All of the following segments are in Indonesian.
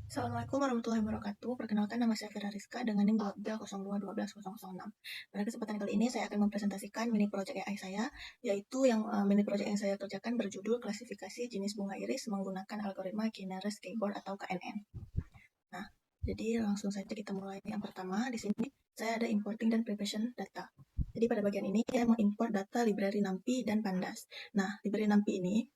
Assalamualaikum warahmatullahi wabarakatuh. Perkenalkan, nama saya Fira Rizka dengan NIM 2302121006. Pada kesempatan kali ini saya akan mempresentasikan mini project AI saya, yaitu mini project yang saya kerjakan berjudul klasifikasi jenis bunga iris menggunakan algoritma K-nearest K-board atau KNN. Nah, jadi langsung saja kita mulai. Yang pertama, di sini saya ada importing dan preparation data. Jadi pada bagian ini saya mengimport data library NumPy dan Pandas. Nah, library NumPy ini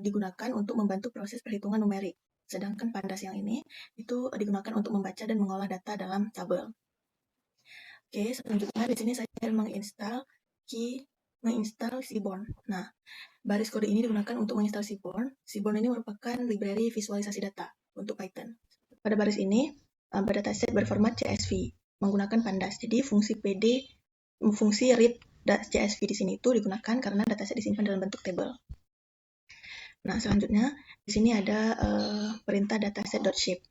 digunakan untuk membantu proses perhitungan numerik. Sedangkan Pandas yang ini itu digunakan untuk membaca dan mengolah data dalam tabel. Oke, selanjutnya di sini saya menginstal Seaborn. Nah, baris kode ini digunakan untuk menginstal Seaborn. Seaborn ini merupakan library visualisasi data untuk Python. Pada baris ini, dataset berformat CSV menggunakan Pandas. Jadi fungsi read.csv di sini itu digunakan karena dataset disimpan dalam bentuk tabel. Nah, selanjutnya di sini ada perintah dataset.shape.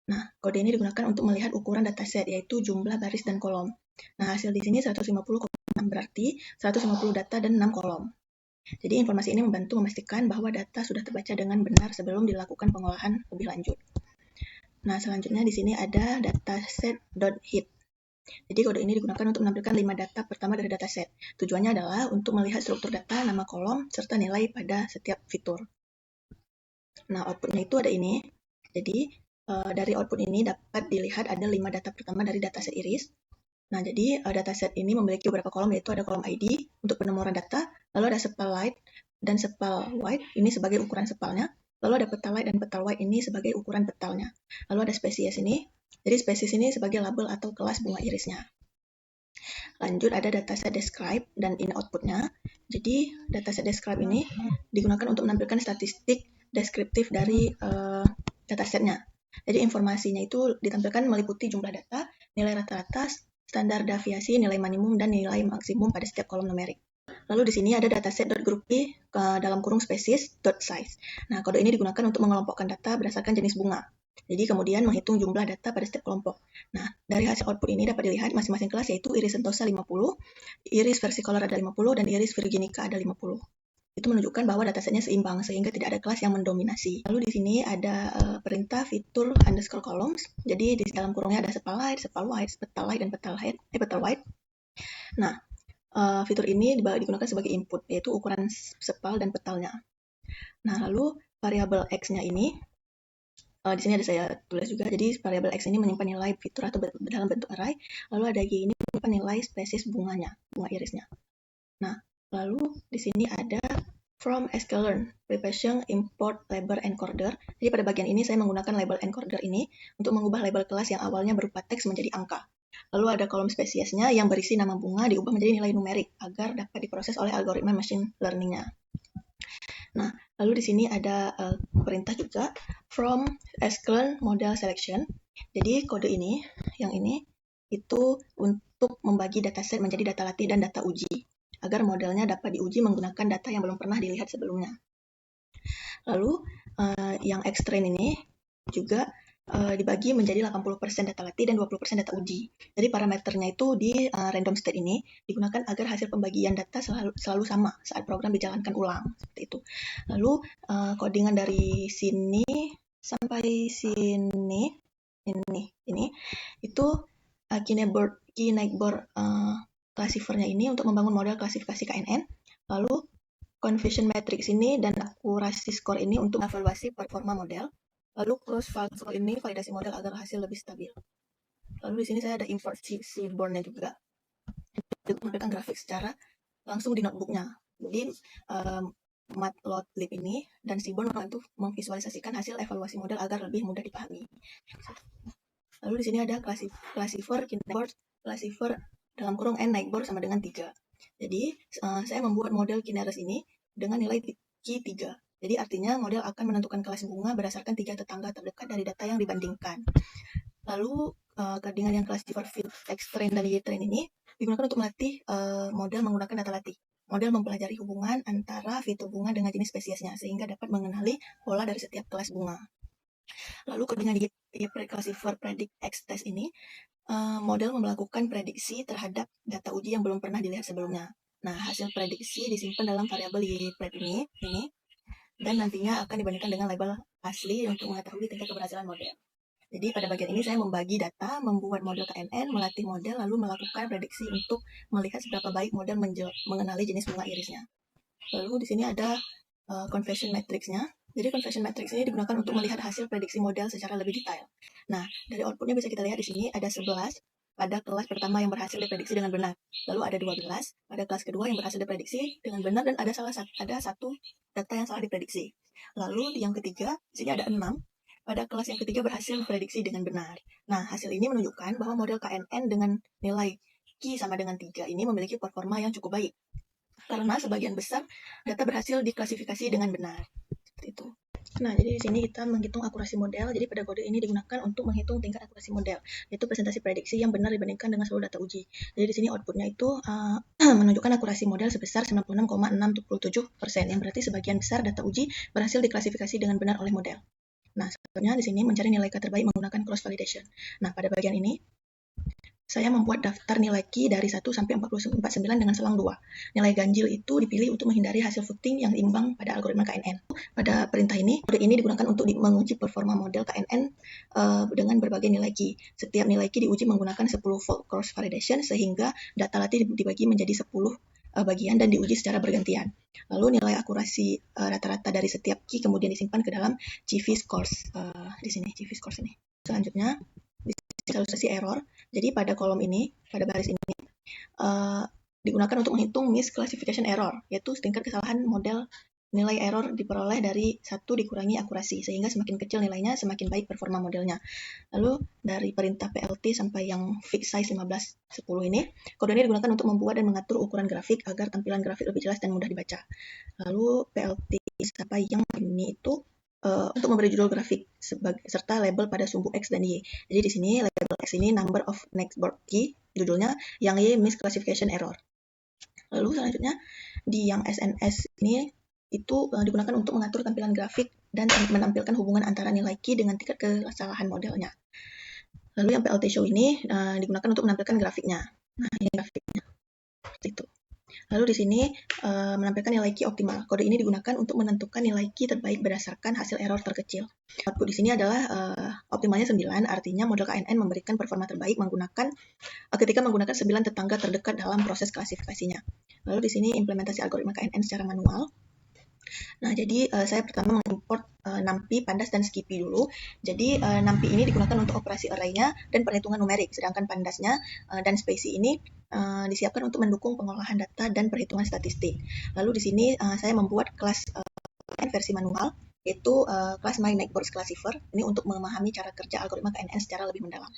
Nah, kode ini digunakan untuk melihat ukuran dataset, yaitu jumlah baris dan kolom. Nah, hasil di sini 150,6 berarti 150 data dan 6 kolom. Jadi informasi ini membantu memastikan bahwa data sudah terbaca dengan benar sebelum dilakukan pengolahan lebih lanjut. Nah, selanjutnya di sini ada dataset.hit. Jadi kode ini digunakan untuk menampilkan 5 data pertama dari dataset. Tujuannya adalah untuk melihat struktur data, nama kolom, serta nilai pada setiap fitur. Nah, outputnya itu ada ini. Jadi dari output ini dapat dilihat ada 5 data pertama dari dataset iris. Nah, jadi dataset ini memiliki beberapa kolom, yaitu ada kolom ID untuk penomoran data, lalu ada sepal light dan sepal white ini sebagai ukuran sepalnya, lalu ada petal light dan petal white ini sebagai ukuran petalnya. Lalu ada spesies ini, jadi spesies ini sebagai label atau kelas bunga irisnya. Lanjut ada dataset describe dan ini outputnya. Jadi dataset describe ini digunakan untuk menampilkan statistik deskriptif dari datasetnya. Jadi informasinya itu ditampilkan meliputi jumlah data, nilai rata-rata, standar deviasi, nilai minimum, dan nilai maksimum pada setiap kolom numerik. Lalu di sini ada dataset.groupy dalam kurung species.size. Nah, kode ini digunakan untuk mengelompokkan data berdasarkan jenis bunga. Jadi kemudian menghitung jumlah data pada setiap kelompok. Nah, dari hasil output ini dapat dilihat masing-masing kelas, yaitu iris sentosa 50, iris versicolor ada 50, dan iris virginica ada 50. Itu menunjukkan bahwa datasetnya seimbang sehingga tidak ada kelas yang mendominasi. Lalu di sini ada perintah fitur underscore columns. Jadi di dalam kurungnya ada sepal light, sepal white, petal light, dan petal white. Nah, fitur ini digunakan sebagai input, yaitu ukuran sepal dan petalnya. Nah, lalu variabel X-nya ini di sini ada saya tulis juga. Jadi variabel X ini menyimpan nilai fitur atau dalam bentuk array. Lalu ada Y ini menyimpan nilai spesies bunga irisnya. Nah, lalu di sini ada from sklearn, preparation, import, label, encoder. Jadi pada bagian ini saya menggunakan label encoder ini untuk mengubah label kelas yang awalnya berupa teks menjadi angka. Lalu ada kolom spesiesnya yang berisi nama bunga diubah menjadi nilai numerik agar dapat diproses oleh algoritma machine learning-nya. Nah, lalu di sini ada perintah juga from sklearn model selection. Jadi kode ini, yang ini, itu untuk membagi dataset menjadi data latih dan data uji, agar modelnya dapat diuji menggunakan data yang belum pernah dilihat sebelumnya. Lalu yang X-train ini juga dibagi menjadi 80% data latih dan 20% data uji. Jadi parameternya itu di random state ini digunakan agar hasil pembagian data selalu sama saat program dijalankan ulang, seperti itu. Lalu codingan dari sini sampai sini ini itu Knightboard classifier-nya ini untuk membangun model klasifikasi KNN. Lalu confusion matrix ini dan akurasi score ini untuk evaluasi performa model. Lalu cross-functional ini validasi model agar hasil lebih stabil. Lalu di sini saya ada import Seaborn-nya juga. Itu memberikan grafik secara langsung di notebooknya. Jadi Matplotlib ini dan Seaborn untuk memvisualisasikan hasil evaluasi model agar lebih mudah dipahami. Lalu di sini ada classifier, Knightboard, classifier dalam kurung n Knightboard sama dengan 3. Jadi saya membuat model K-nearest ini dengan nilai Q3. Jadi artinya model akan menentukan kelas bunga berdasarkan 3 tetangga terdekat dari data yang dibandingkan. Lalu codingan yang classifier fit X-train dan Y-train ini digunakan untuk melatih model menggunakan data latih. Model mempelajari hubungan antara fitur bunga dengan jenis spesiesnya sehingga dapat mengenali pola dari setiap kelas bunga. Lalu codingan classifier predict X test ini model melakukan prediksi terhadap data uji yang belum pernah dilihat sebelumnya. Nah, hasil prediksi disimpan dalam variabel YPrep ini dan nantinya akan dibandingkan dengan label asli untuk mengetahui tingkat keberhasilan model. Jadi pada bagian ini saya membagi data, membuat model KNN, melatih model, lalu melakukan prediksi untuk melihat seberapa baik model mengenali jenis bunga irisnya. Lalu di sini ada conversion matrix-nya. Jadi conversion matrix ini digunakan untuk melihat hasil prediksi model secara lebih detail. Nah, dari outputnya bisa kita lihat di sini ada 11 pada kelas pertama yang berhasil diprediksi dengan benar. Lalu ada 12 pada kelas kedua yang berhasil diprediksi dengan benar dan ada satu data yang salah diprediksi. Lalu yang ketiga, di sini ada 6 pada kelas yang ketiga berhasil diprediksi dengan benar. Nah, hasil ini menunjukkan bahwa model KNN dengan nilai Q sama dengan 3 ini memiliki performa yang cukup baik. Karena sebagian besar data berhasil diklasifikasi dengan benar. Seperti itu. Nah, jadi di sini kita menghitung akurasi model. Jadi pada kode ini digunakan untuk menghitung tingkat akurasi model, yaitu presentasi prediksi yang benar dibandingkan dengan seluruh data uji. Jadi di sini outputnya itu menunjukkan akurasi model sebesar 96,67%, yang berarti sebagian besar data uji berhasil diklasifikasi dengan benar oleh model. Nah, satunya di sini mencari nilai K terbaik menggunakan cross validation. Nah, pada bagian ini saya membuat daftar nilai Q dari 1 sampai 49 dengan selang 2. Nilai ganjil itu dipilih untuk menghindari hasil voting yang imbang pada algoritma KNN. Pada perintah ini, kode ini digunakan untuk menguji performa model KNN dengan berbagai nilai Q. Setiap nilai Q diuji menggunakan 10-fold cross validation sehingga data latih dibagi menjadi 10 bagian dan diuji secara bergantian. Lalu nilai akurasi rata-rata dari setiap Q kemudian disimpan ke dalam CV scores. Di sini CV scores ini. Selanjutnya ilustrasi error. Jadi pada kolom ini, pada baris ini digunakan untuk menghitung misclassification error, yaitu tingkat kesalahan model. Nilai error diperoleh dari 1 dikurangi akurasi, sehingga semakin kecil nilainya semakin baik performa modelnya. Lalu dari perintah PLT sampai yang fix size 1510 ini, kode ini digunakan untuk membuat dan mengatur ukuran grafik agar tampilan grafik lebih jelas dan mudah dibaca. Lalu PLT sampai yang ini itu untuk memberi judul grafik serta label pada sumbu X dan Y. Jadi di sini label X ini number of next board key, judulnya, yang Y misclassification error. Lalu selanjutnya di yang SNS ini itu digunakan untuk mengatur tampilan grafik dan menampilkan hubungan antara nilai key dengan tingkat kesalahan modelnya. Lalu yang PLT show ini digunakan untuk menampilkan grafiknya. Nah, ini grafiknya. Seperti itu. Lalu di sini menampilkan nilai Q optimal. Kode ini digunakan untuk menentukan nilai Q terbaik berdasarkan hasil error terkecil. Output di sini adalah optimalnya 9, artinya model KNN memberikan performa terbaik ketika menggunakan 9 tetangga terdekat dalam proses klasifikasinya. Lalu di sini implementasi algoritma KNN secara manual. Nah, jadi saya pertama mengimport NumPy, Pandas, dan Skippy dulu. Jadi NumPy ini digunakan untuk operasi array-nya dan perhitungan numerik, sedangkan Pandasnya dan Spacy ini disiapkan untuk mendukung pengolahan data dan perhitungan statistik. Lalu di sini saya membuat kelas versi manual, yaitu kelas MyNetBoardsClassifier, ini untuk memahami cara kerja algoritma KNN secara lebih mendalam.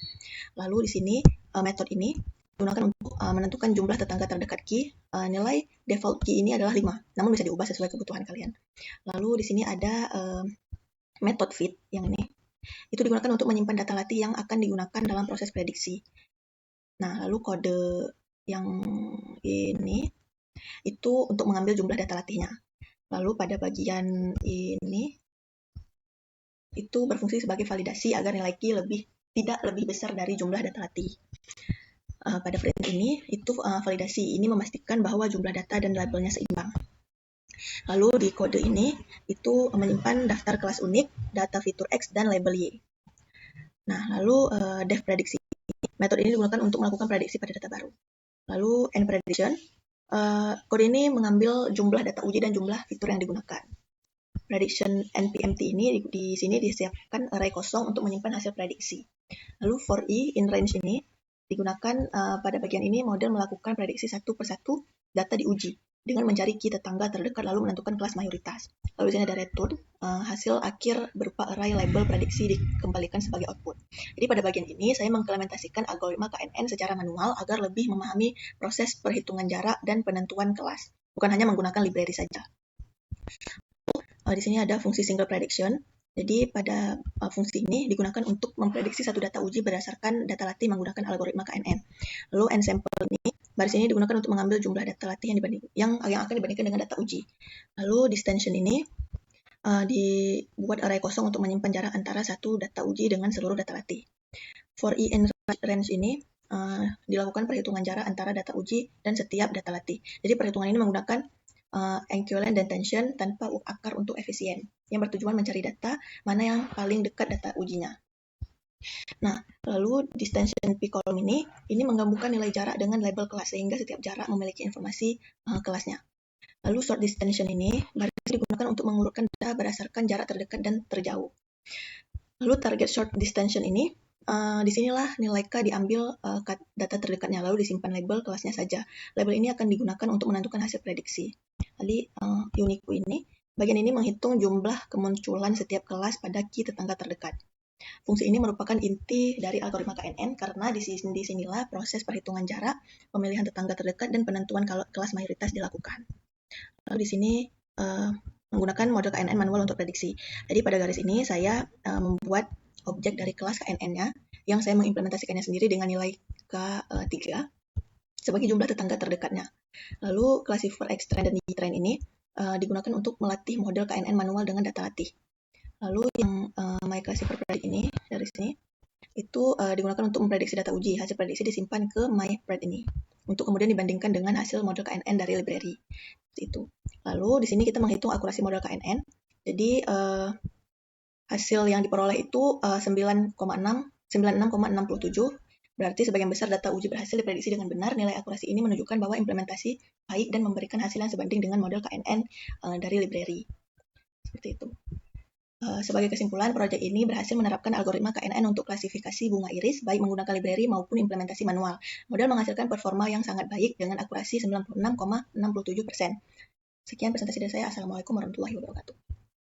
Lalu di sini metode ini digunakan untuk menentukan jumlah tetangga terdekat key. Nilai default key ini adalah 5, namun bisa diubah sesuai kebutuhan kalian. Lalu di sini ada method fit yang ini. Itu digunakan untuk menyimpan data latih yang akan digunakan dalam proses prediksi. Nah, lalu kode yang ini itu untuk mengambil jumlah data latihnya. Lalu pada bagian ini itu berfungsi sebagai validasi agar nilai key tidak lebih besar dari jumlah data latih. Pada print ini, itu validasi ini memastikan bahwa jumlah data dan labelnya seimbang. Lalu di kode ini, itu menyimpan daftar kelas unik, data fitur X, dan label Y. Nah, lalu def prediksi. Metode ini digunakan untuk melakukan prediksi pada data baru. Lalu end prediction. Kode ini mengambil jumlah data uji dan jumlah fitur yang digunakan. Prediction NPMT ini di sini disiapkan array kosong untuk menyimpan hasil prediksi. Lalu for i in range ini digunakan pada bagian ini model melakukan prediksi satu persatu data diuji dengan mencari key tetangga terdekat lalu menentukan kelas mayoritas. Lalu di sini ada return, hasil akhir berupa array label prediksi dikembalikan sebagai output. Jadi pada bagian ini saya mengimplementasikan algoritma KNN secara manual agar lebih memahami proses perhitungan jarak dan penentuan kelas, bukan hanya menggunakan library saja. Di sini ada fungsi single prediction. Jadi pada fungsi ini digunakan untuk memprediksi satu data uji berdasarkan data latih menggunakan algoritma KNN. Lalu n sample ini, baris ini digunakan untuk mengambil jumlah data latih yang akan dibandingkan dengan data uji. Lalu distension ini dibuat array kosong untuk menyimpan jarak antara satu data uji dengan seluruh data latih. For i in range ini dilakukan perhitungan jarak antara data uji dan setiap data latih. Jadi perhitungan ini menggunakan equivalent dan tension tanpa akar untuk efisien, yang bertujuan mencari data mana yang paling dekat data ujinya. Nah, lalu distension P column ini menggabungkan nilai jarak dengan label kelas, sehingga setiap jarak memiliki informasi kelasnya. Lalu sort distension ini baris digunakan untuk mengurutkan data berdasarkan jarak terdekat dan terjauh. Lalu target short distension ini, disinilah nilai K diambil data terdekatnya, lalu disimpan label kelasnya saja. Label ini akan digunakan untuk menentukan hasil prediksi. Jadi unique ini, bagian ini menghitung jumlah kemunculan setiap kelas pada key tetangga terdekat. Fungsi ini merupakan inti dari algoritma KNN karena disinilah proses perhitungan jarak, pemilihan tetangga terdekat, dan penentuan kelas mayoritas dilakukan. Lalu di sini menggunakan model KNN manual untuk prediksi. Jadi pada garis ini saya membuat objek dari kelas KNN-nya yang saya mengimplementasikannya sendiri dengan nilai K3 sebagai jumlah tetangga terdekatnya. Lalu classifier X-Trend dan Y-Trend ini digunakan untuk melatih model KNN manual dengan data latih. Lalu yang myClassifier Predict ini dari sini itu digunakan untuk memprediksi data uji. Hasil prediksi disimpan ke myPred ini untuk kemudian dibandingkan dengan hasil model KNN dari library. Itu. Lalu di sini kita menghitung akurasi model KNN. Jadi hasil yang diperoleh itu 96,67. Berarti sebagian besar data uji berhasil diprediksi dengan benar. Nilai akurasi ini menunjukkan bahwa implementasi baik dan memberikan hasil yang sebanding dengan model KNN dari library. Seperti itu. Sebagai kesimpulan, proyek ini berhasil menerapkan algoritma KNN untuk klasifikasi bunga iris, baik menggunakan library maupun implementasi manual. Model menghasilkan performa yang sangat baik dengan akurasi 96,67%. Sekian presentasi dari saya. Assalamualaikum warahmatullahi wabarakatuh.